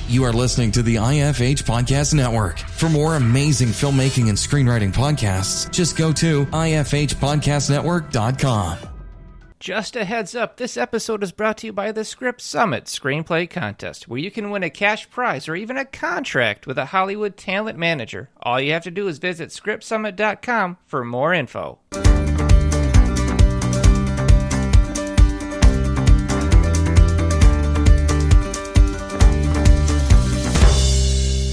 You are listening to the IFH Podcast Network. For more amazing filmmaking and screenwriting podcasts, just go to ifhpodcastnetwork.com. Just a heads up, this episode is brought to you by the Script Summit Screenplay Contest, where you can win a cash prize or even a contract with a Hollywood talent manager. All you have to do is visit scriptsummit.com for more info.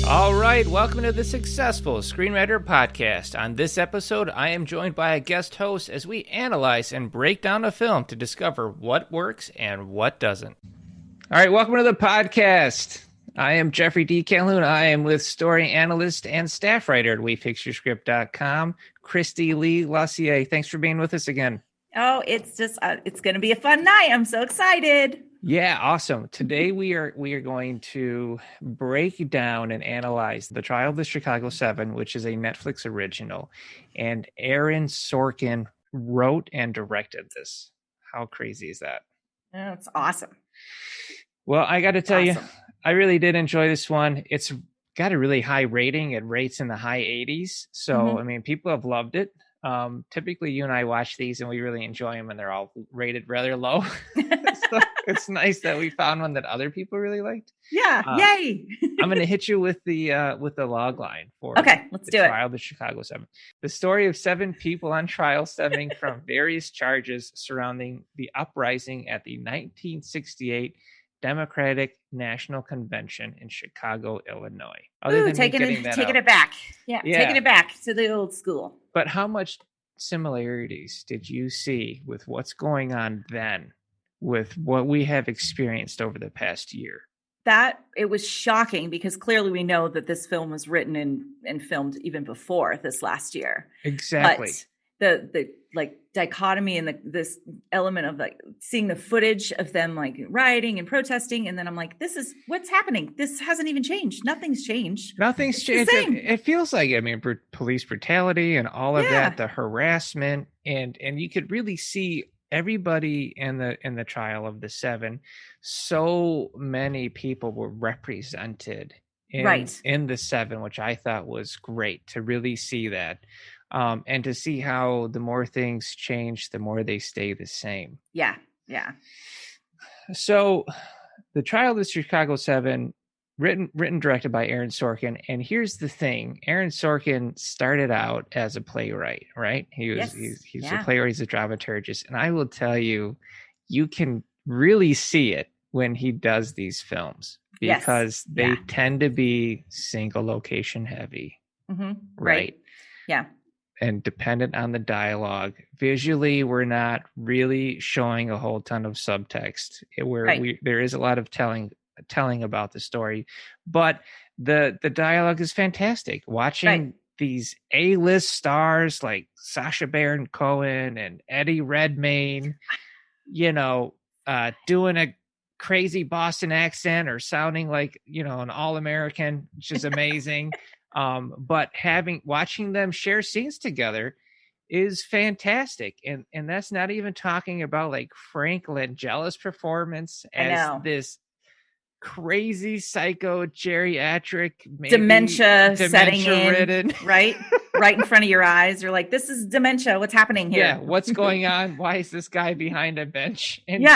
All right, welcome to the Successful Screenwriter Podcast. On this episode, I am joined by a guest host as we analyze and break down a film to discover what works and what doesn't. All right, welcome to the podcast. I am Geoffrey D. Calhoun. I am with story analyst and staff writer at WeFixYourScript.com, Kristy Leigh Lussier. Thanks for being with us again. Oh, it's just it's going to be a fun night. I'm so excited. Yeah, awesome. Today we are going to break down and analyze The Trial of the Chicago 7, which is a Netflix original, and Aaron Sorkin wrote and directed this. How crazy is that? That's awesome. Well, I got to tell you, I really did enjoy this one. It's got a really high rating. It rates in the high 80s. So, I mean, people have loved it. Typically you and I watch these and we really enjoy them and they're all rated rather low. So it's nice that we found one that other people really liked. Yeah. Yay. I'm going to hit you with the logline for let's do it. Trial of the Chicago 7. The story of 7 people on trial stemming from various charges surrounding the uprising at the 1968 Democratic National Convention in Chicago, Illinois. Taking it back. Yeah, taking it back to the old school. But how much similarities did you see with what's going on then with what we have experienced over the past year? That it was shocking because clearly we know that this film was written and filmed even before this last year. Exactly. But the like dichotomy and this element of like seeing the footage of them like rioting and protesting, and then I'm like, this is what's happening. This hasn't even changed. Nothing's changed. Nothing's changed. It feels like, I mean, police brutality and all of that, the harassment, and you could really see everybody in the trial of the 7. So many people were represented in the 7, which I thought was great to really see that. And to see how the more things change, the more they stay the same. Yeah. So The Trial of the Chicago 7, written directed by Aaron Sorkin. And here's the thing. Aaron Sorkin started out as a playwright, right? He's a playwright, he's a dramaturgist. And I will tell you, you can really see it when he does these films because they tend to be single location heavy. Right? Yeah. And dependent on the dialogue. Visually, we're not really showing a whole ton of subtext. There is a lot of telling about the story, but the dialogue is fantastic. Watching these A-list stars like Sacha Baron Cohen and Eddie Redmayne, doing a crazy Boston accent or sounding like, an all-American, which is amazing. But watching them share scenes together is fantastic. And that's not even talking about like Frank Langella's performance as this crazy psycho geriatric dementia setting ridden. In, right in front of your eyes. You're like, this is dementia. What's happening here? Yeah. What's going on? Why is this guy behind a bench and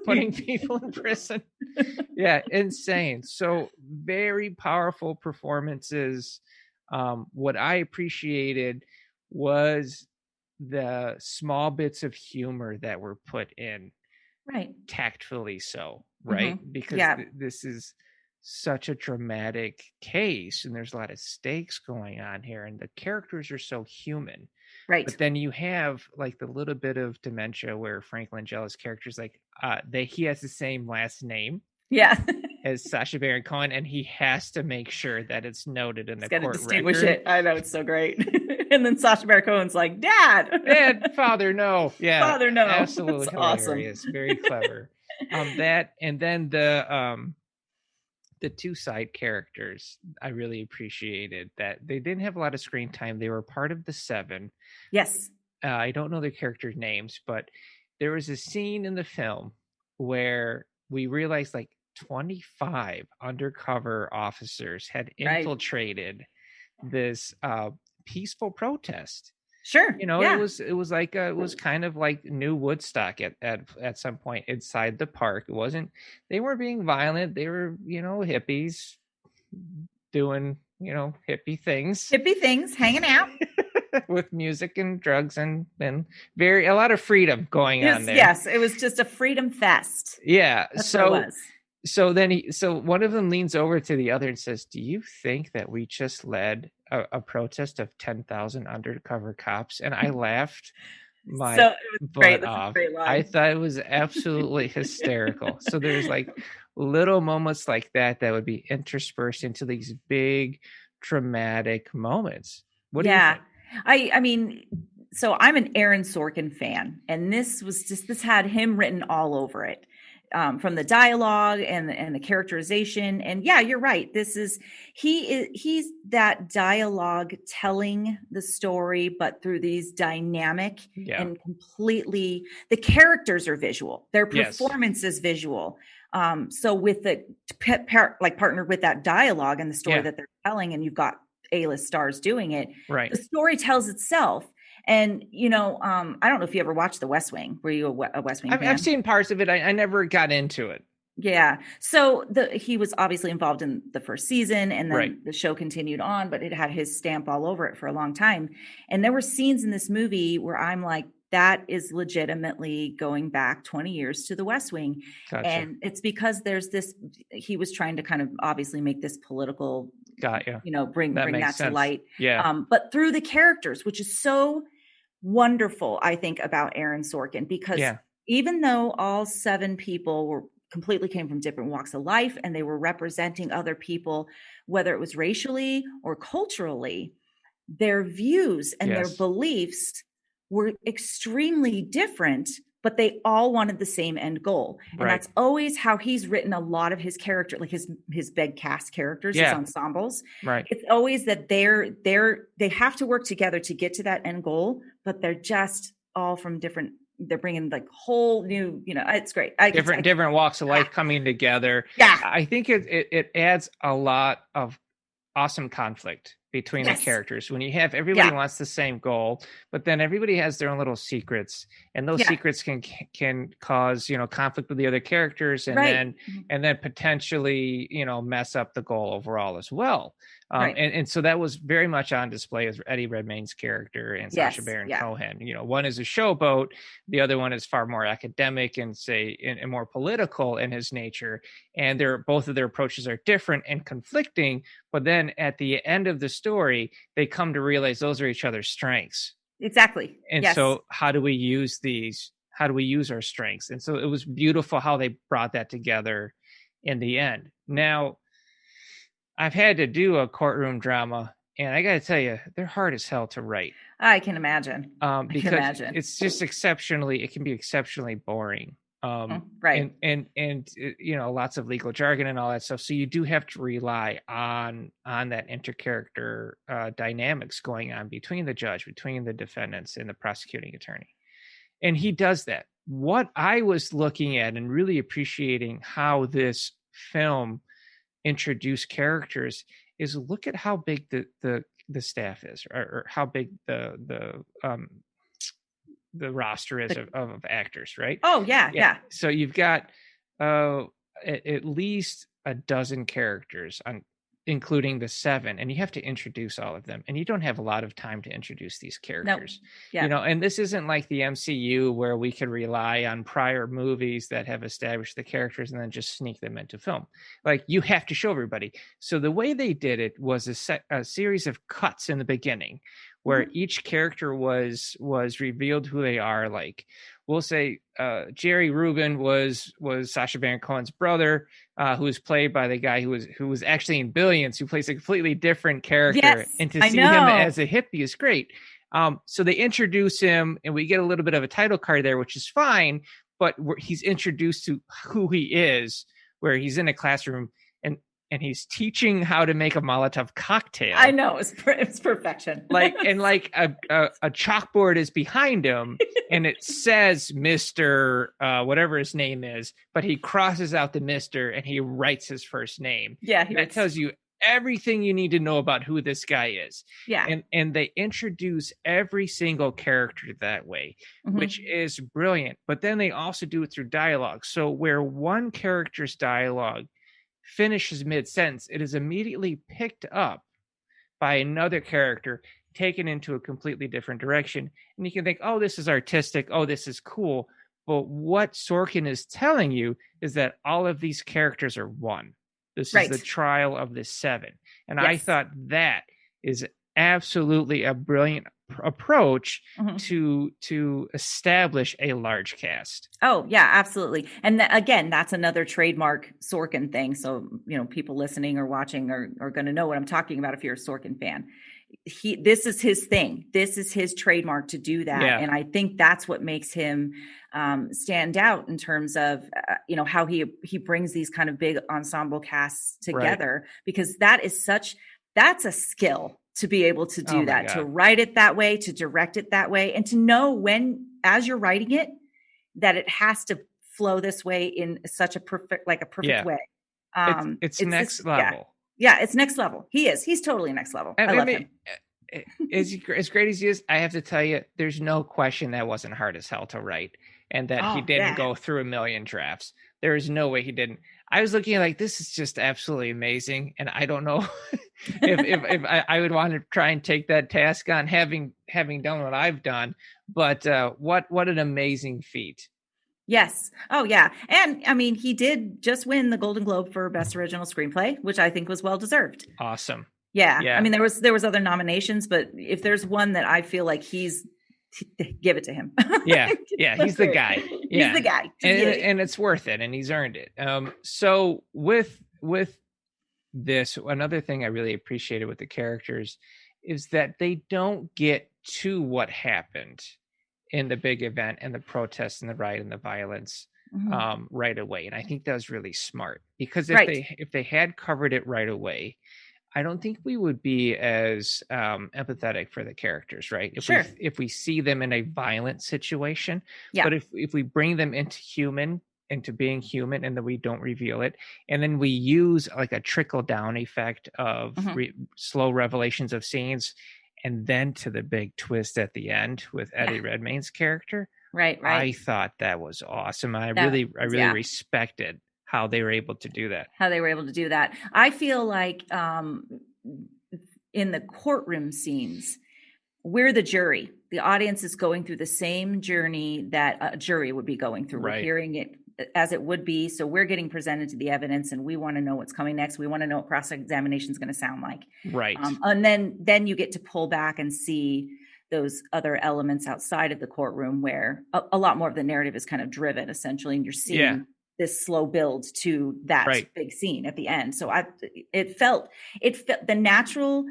putting people in prison? Yeah. Insane. So very powerful performances. What I appreciated was the small bits of humor that were put in. Right. Tactfully so. Right. Because this is such a dramatic case and there's a lot of stakes going on here and the characters are so human. Right. But then you have like the little bit of dementia where Frank Langella's character is like, he has the same last name. Yeah. As Sacha Baron Cohen, and he has to make sure that it's noted in the court distinguish record. It. I know, it's so great. And then Sacha Baron Cohen's like, Dad, Father, no. Yeah. Father, no. Absolutely hilarious. Awesome. Very clever. That and then the two side characters, I really appreciated that they didn't have a lot of screen time. They were part of the 7. Yes. I don't know their character names, but there was a scene in the film where we realized like 25 undercover officers had Right. infiltrated this peaceful protest. Sure. You know, Yeah. it was kind of like new Woodstock at some point inside the park. They weren't being violent. They were, you know, hippies doing, you know, hippie things Hanging out. with music and drugs and a lot of freedom going on there. Yes, it was just a freedom fest. Yeah. That's what it was. So one of them leans over to the other and says, "Do you think that we just led a protest of 10,000 undercover cops?" And I laughed my butt off. I thought it was absolutely hysterical. So there's like little moments like that would be interspersed into these big dramatic moments. What do you think? I mean, so I'm an Aaron Sorkin fan, and this had him written all over it. From the dialogue and the characterization. And yeah, you're right. He's that dialogue telling the story, but through these dynamic and completely, the characters are visual. Their performance is visual. So with the partnered with that dialogue and the story that they're telling, and you've got A-list stars doing it, right? The story tells itself. And, you know, I don't know if you ever watched The West Wing. Were you a West Wing fan? I've seen parts of it. I never got into it. Yeah. So he was obviously involved in the first season, and then the show continued on, but it had his stamp all over it for a long time. And there were scenes in this movie where I'm like, that is legitimately going back 20 years to The West Wing. Gotcha. And it's because he was trying to kind of obviously make this political, you know, bring that to light. Yeah. But through the characters, which is so wonderful, I think, about Aaron Sorkin, because even though all 7 people completely came from different walks of life, and they were representing other people, whether it was racially or culturally, their views and their beliefs were extremely different, but they all wanted the same end goal. And that's always how he's written a lot of his character, like his big cast characters, his ensembles. Right. It's always that they have to work together to get to that end goal, but they're just all from different, they're bringing like whole new, you know, it's great. Different walks of life coming together. Yeah. I think it adds a lot of awesome conflict between the characters when you have everybody wants the same goal, but then everybody has their own little secrets, and those secrets can cause, you know, conflict with the other characters, and then potentially, you know, mess up the goal overall as well. And so that was very much on display as Eddie Redmayne's character and Sacha Baron Cohen. You know, one is a showboat, the other one is far more academic and and more political in his nature. And both of their approaches are different and conflicting. But then at the end of the story, they come to realize those are each other's strengths. Exactly. And so how do we use these? How do we use our strengths? And so it was beautiful how they brought that together in the end. Now, I've had to do a courtroom drama, and I got to tell you, they're hard as hell to write. I can imagine. Because it's just it can be exceptionally boring. Right. And you know, lots of legal jargon and all that stuff. So you do have to rely on that intercharacter dynamics going on between the judge, between the defendants, and the prosecuting attorney. And he does that. What I was looking at and really appreciating how this film introduced characters is look at how big the staff is, or how big the roster is of actors, right? Oh yeah. So you've got at least a dozen characters, including the 7, and you have to introduce all of them, and you don't have a lot of time to introduce these characters. You know, and this isn't like the MCU where we could rely on prior movies that have established the characters and then just sneak them into film. Like, you have to show everybody. So the way they did it was a series of cuts in the beginning where each character was revealed who they are. Like, we'll say Jerry Rubin was Sacha Baron Cohen's brother, who was played by the guy who was actually in Billions, who plays a completely different character. And to see him as a hippie is great. So they introduce him, and we get a little bit of a title card there, which is fine, but he's introduced to who he is, where he's in a classroom. And and he's teaching how to make a Molotov cocktail. I know, it's perfection. Like a chalkboard is behind him, and it says Mr. Whatever his name is, but he crosses out the Mr. and he writes his first name. Yeah, that tells you everything you need to know about who this guy is. Yeah, and they introduce every single character that way, which is brilliant. But then they also do it through dialogue. So where one character's dialogue finishes mid-sentence, it is immediately picked up by another character, taken into a completely different direction. And you can think, oh, this is artistic. Oh, this is cool. But what Sorkin is telling you is that all of these characters are one. This is the trial of the 7. And I thought that is absolutely a brilliant approach to establish a large cast. Oh yeah, absolutely. And again, that's another trademark Sorkin thing. So, people listening or watching are going to know what I'm talking about if you're a Sorkin fan. This is his thing. This is his trademark to do that. Yeah. And I think that's what makes him stand out in terms of, how he brings these kind of big ensemble casts together, because that's a skill to be able to do that, to write it that way, to direct it that way, and to know when, as you're writing it, that it has to flow this way in such a perfect way. It's next level. Yeah, it's next level. He's totally next level. I love him. As great as he is, I have to tell you, there's no question that wasn't hard as hell to write, and that he didn't go through a million drafts. There is no way he didn't. I was looking at like, this is just absolutely amazing, and I don't know if I would want to try and take that task on, having done what I've done. But what an amazing feat! Yes. Oh, yeah. And I mean, he did just win the Golden Globe for Best Original Screenplay, which I think was well deserved. Awesome. Yeah. I mean, there was other nominations, but if there's one that I feel like give it to him. Yeah. He's the guy. Yeah. He's the guy. And it's worth it, and he's earned it. So with this, another thing I really appreciated with the characters is that they don't get to what happened in the big event and the protests and the riot and the violence right away. And I think that was really smart, because if they had covered it right away, I don't think we would be as empathetic for the characters, right? If we see them in a violent situation, but if we bring them into being human, and then we don't reveal it, and then we use like a trickle down effect of slow revelations of scenes, and then to the big twist at the end with Eddie Redmayne's character. Right. I thought that was awesome. I really respected how they were able to do that. I feel like in the courtroom scenes, we're the jury. The audience is going through the same journey that a jury would be going through. We're hearing it as it would be. So we're getting presented to the evidence, and we want to know what's coming next. We want to know what cross-examination is going to sound like. Right. And then you get to pull back and see those other elements outside of the courtroom, where a lot more of the narrative is kind of driven, essentially, and you're seeing this slow build to that big scene at the end. So it felt the natural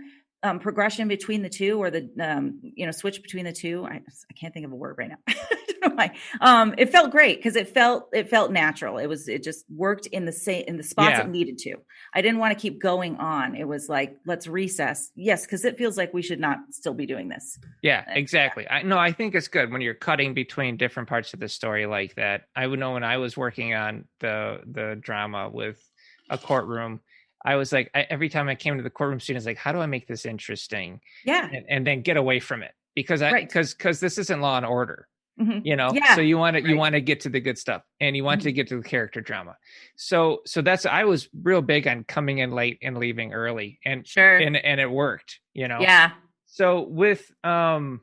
progression between the two, or the switch between the two. I can't think of a word right now. I don't know why. It felt great because it felt natural. It just worked in the spots it needed to. I didn't want to keep going on. It was like, let's recess. Yes, because it feels like we should not still be doing this. Yeah, exactly. I think it's good when you're cutting between different parts of the story like that. I would know when I was working on the drama with a courtroom, I was like, every time I came to the courtroom scene, I was like, how do I make this interesting? Yeah. And then get away from it, because this isn't Law and Order, Yeah. So you want to get to the good stuff, and you want to get to the character drama. So I was real big on coming in late and leaving early, and and it worked, Yeah. So with the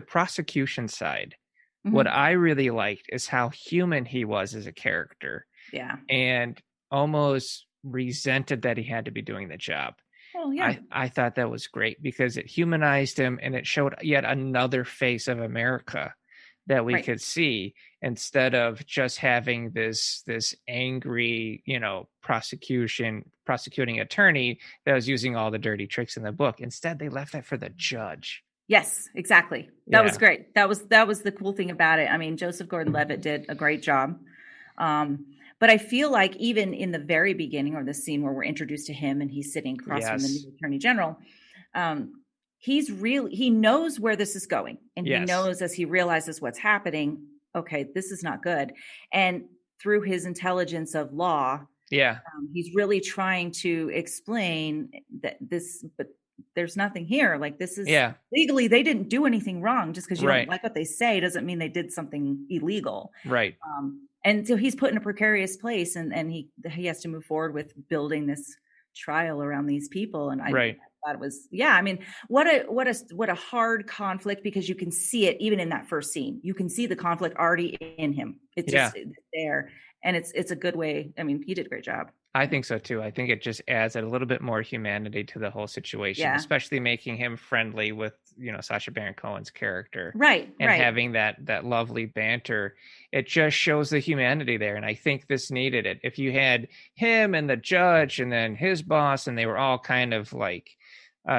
prosecution side, what I really liked is how human he was as a character. Yeah. And almost resented that he had to be doing the job. Well, yeah. I thought that was great, because it humanized him, and it showed yet another face of America that we could see, instead of just having this angry, prosecuting attorney that was using all the dirty tricks in the book. Instead, they left that for the judge. Yes, exactly. That was great. That was the cool thing about it. I mean, Joseph Gordon-Levitt did a great job. But I feel like even in the very beginning, or the scene where we're introduced to him and he's sitting across from the new attorney general, he knows where this is going, and he knows, as he realizes what's happening, okay, this is not good. And through his intelligence of law, he's really trying to explain that but there's nothing here. Like, this is legally, they didn't do anything wrong. Just because you don't like what they say doesn't mean they did something illegal. Right. And so he's put in a precarious place, and he has to move forward with building this trial around these people. And I thought it was, I mean, what a hard conflict, because you can see it even in that first scene. You can see the conflict already in him. It's just there. And it's a good way. I mean, he did a great job. I think so too. I think it just adds a little bit more humanity to the whole situation, especially making him friendly with, Sacha Baron Cohen's character. Right. And having that lovely banter. It just shows the humanity there. And I think this needed it. If you had him and the judge and then his boss, and they were all kind of like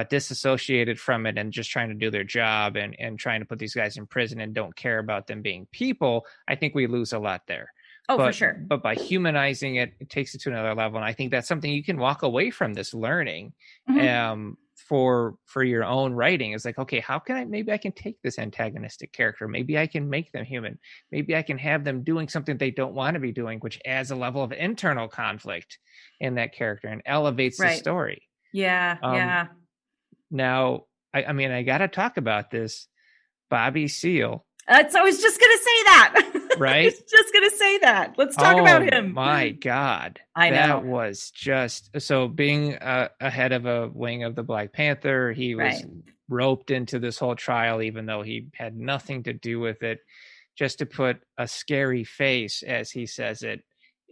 disassociated from it and just trying to do their job and trying to put these guys in prison and don't care about them being people, I think we lose a lot there. For sure. But by humanizing it, it takes it to another level. And I think that's something you can walk away from this learning for your own writing. It's like, okay, how can maybe I can take this antagonistic character. Maybe I can make them human. Maybe I can have them doing something they don't want to be doing, which adds a level of internal conflict in that character and elevates the story. Yeah. Now, I mean, I got to talk about this. Bobby Seale. I was just going to say that. Right? I was just going to say that. Let's talk about him. My God. I know. That was just, so being a head of a wing of the Black Panther, he was roped into this whole trial, even though he had nothing to do with it, just to put a scary face, as he says it,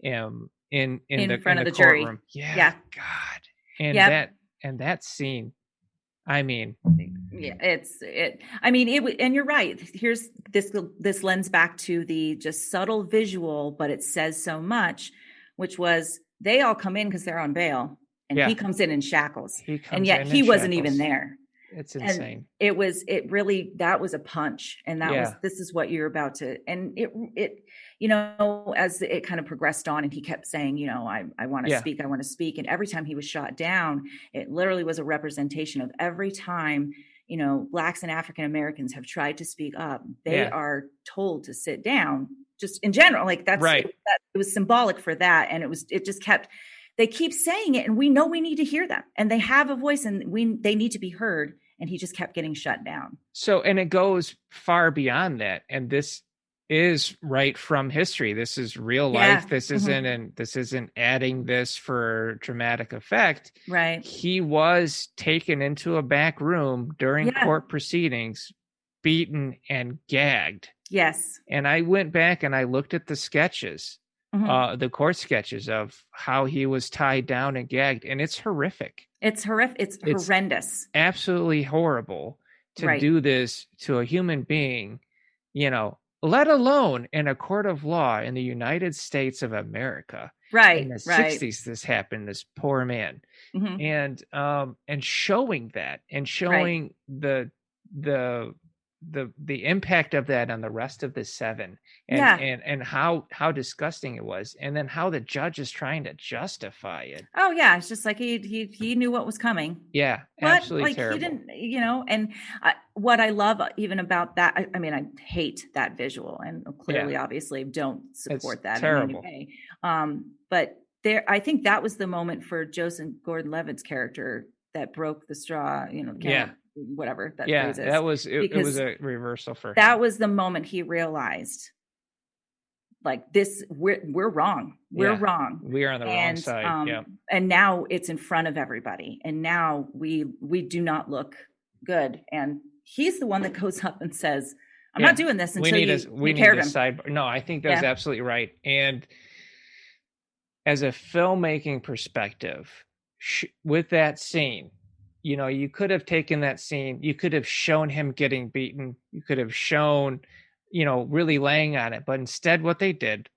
in front of the jury. Courtroom. Yeah. God. And that scene, I mean, and you're right. Here's this lends back to the just subtle visual, but it says so much, which was they all come in because they're on bail, and he comes in shackles, and yet he wasn't even there. It's insane. And that was a punch, and this is what you're about to, and it as it kind of progressed on, and he kept saying, I want to speak, I want to speak. And every time he was shot down, it literally was a representation of every time, Blacks and African Americans have tried to speak up, they are told to sit down, just in general. Like that's right. It was symbolic for that. And they keep saying it, and we know we need to hear them, and they have a voice, and they need to be heard. And he just kept getting shut down. So, and it goes far beyond that. And this is right from history. This is real life. This isn't adding this for dramatic effect. Right. He was taken into a back room during court proceedings, beaten and gagged. Yes. And I went back and I looked at the sketches, the court sketches of how he was tied down and gagged, and it's horrific. It's horrific. It's horrendous. Absolutely horrible to do this to a human being, let alone in a court of law in the United States of America. Right. In the 60s, this happened, this poor man. And showing that, and showing the impact of that on the rest of the seven, and how disgusting it was, and then how the judge is trying to justify it. Oh yeah, it's just like he knew what was coming. Yeah, but, absolutely terrible. He didn't, and what I love even about that, I mean, I hate that visual, and clearly, obviously, don't support that terrible. in any way. But I think that was the moment for Joseph Gordon-Levitt's character that broke the straw. Whatever that phrase is. It was a reversal for him. That was the moment he realized, like, this, we're wrong. We're wrong. We are on the wrong side. And now it's in front of everybody, and now we do not look good. And he's the one that goes up and says, I'm not doing this until we need a side. No, I think that's absolutely right. And as a filmmaking perspective, with that scene, you could have taken that scene, you could have shown him getting beaten, you could have shown, really laying on it. But instead, what they did,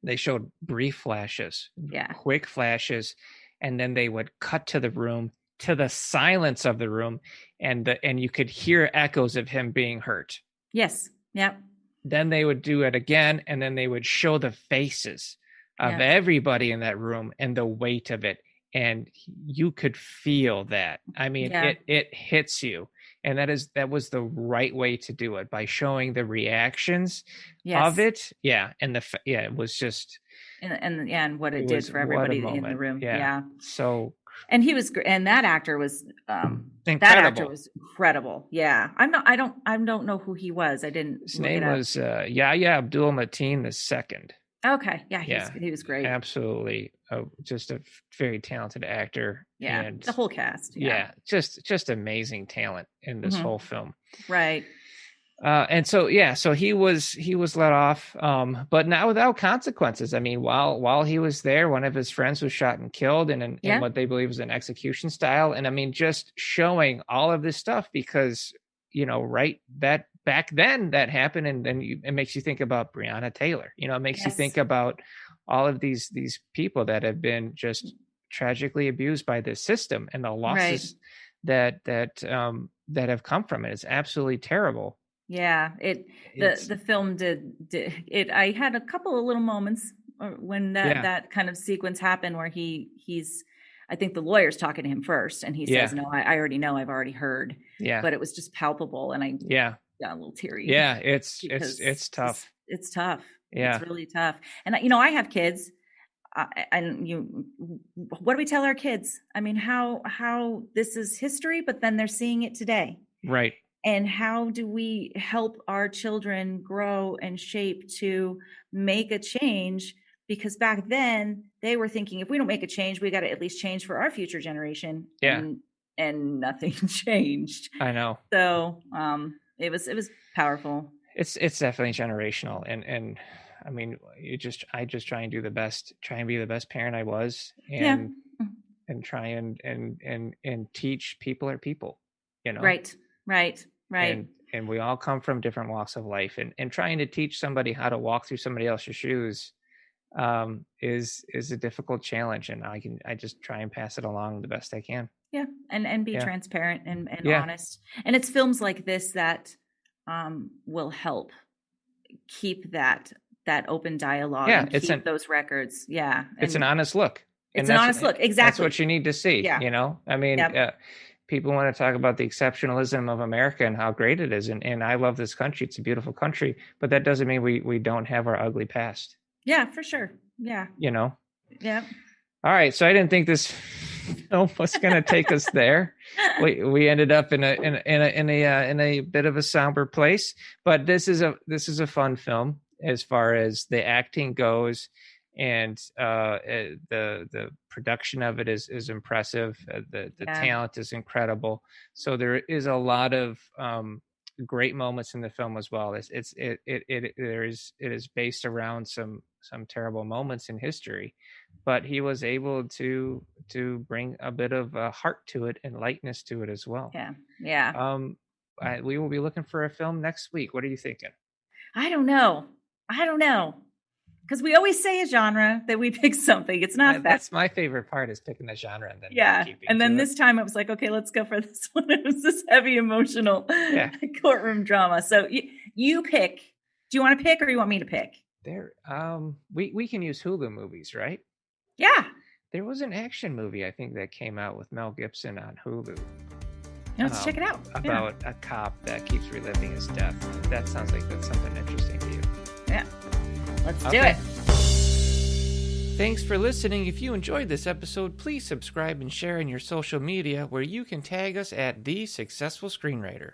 they showed brief flashes, quick flashes, and then they would cut to the room, to the silence of the room, and you could hear echoes of him being hurt. Yes. Yep. then they would do it again, and then they would show the faces of everybody in that room and the weight of it. And you could feel that. I mean, it hits you. And that was the right way to do it, by showing the reactions of it. Yeah. And it was just. And what it did for everybody in the room. Yeah. So. And he was, and that actor was, incredible. That actor was incredible. Yeah. I don't know who he was. I didn't. His name was Yahya Abdul-Mateen II. Okay. Yeah. He was great. Absolutely. Just a very talented actor. Yeah. And the whole cast. Yeah. Just amazing talent in this whole film. Right. And so he was let off, but not without consequences. I mean, while he was there, one of his friends was shot and killed in what they believe was an execution style. And I mean, just showing all of this stuff, because, right, that back then that happened. And then it makes you think about Breonna Taylor, it makes you think about all of these people that have been just tragically abused by this system, and the losses that have come from it. It's absolutely terrible. Yeah, the film did it. I had a couple of little moments when that kind of sequence happened, where he's, I think the lawyer's talking to him first, and he says, "No, I already know. I've already heard." Yeah, but it was just palpable, and I got a little teary. Yeah, it's tough. It's tough. Yeah, it's really tough. And I have kids. What do we tell our kids? I mean, how this is history, but then they're seeing it today, right? And how do we help our children grow and shape to make a change? Because back then they were thinking, if we don't make a change, we got to at least change for our future generation. Yeah. And nothing changed. I know. So it was powerful. It's definitely generational. And I mean, I just try and be the best parent I was, and try and teach people are people, Right. And we all come from different walks of life, and trying to teach somebody how to walk through somebody else's shoes is a difficult challenge, and I just try and pass it along the best I can. Yeah. And be transparent and honest. And it's films like this that will help keep that open dialogue and keep those records. Yeah. It's an honest look. It's an honest look. Exactly. That's what you need to see. Yeah. I mean, people want to talk about the exceptionalism of America and how great it is. And I love this country. It's a beautiful country, but that doesn't mean we don't have our ugly past. Yeah, for sure. Yeah. Yeah. All right. So I didn't think this film was going to take us there. We ended up in a bit of a somber place, but this is a fun film as far as the acting goes. And the production of it is impressive. The talent is incredible. So there is a lot of great moments in the film as well. It is based around some terrible moments in history, but he was able to bring a bit of heart to it and lightness to it as well. Yeah. We will be looking for a film next week. What are you thinking? I don't know. Because we always say a genre that we pick something. It's not that. That's my favorite part, is picking the genre and then and then this time it was like, okay, let's go for this one. It was this heavy emotional courtroom drama. So you pick. Do you want to pick, or you want me to pick? We can use Hulu movies, right? Yeah. There was an action movie I think that came out with Mel Gibson on Hulu. Let's check it out. About a cop that keeps reliving his death. That sounds like that's something interesting to you. Yeah. Let's do it. Thanks for listening. If you enjoyed this episode, please subscribe and share in your social media, where you can tag us at The Successful Screenwriter.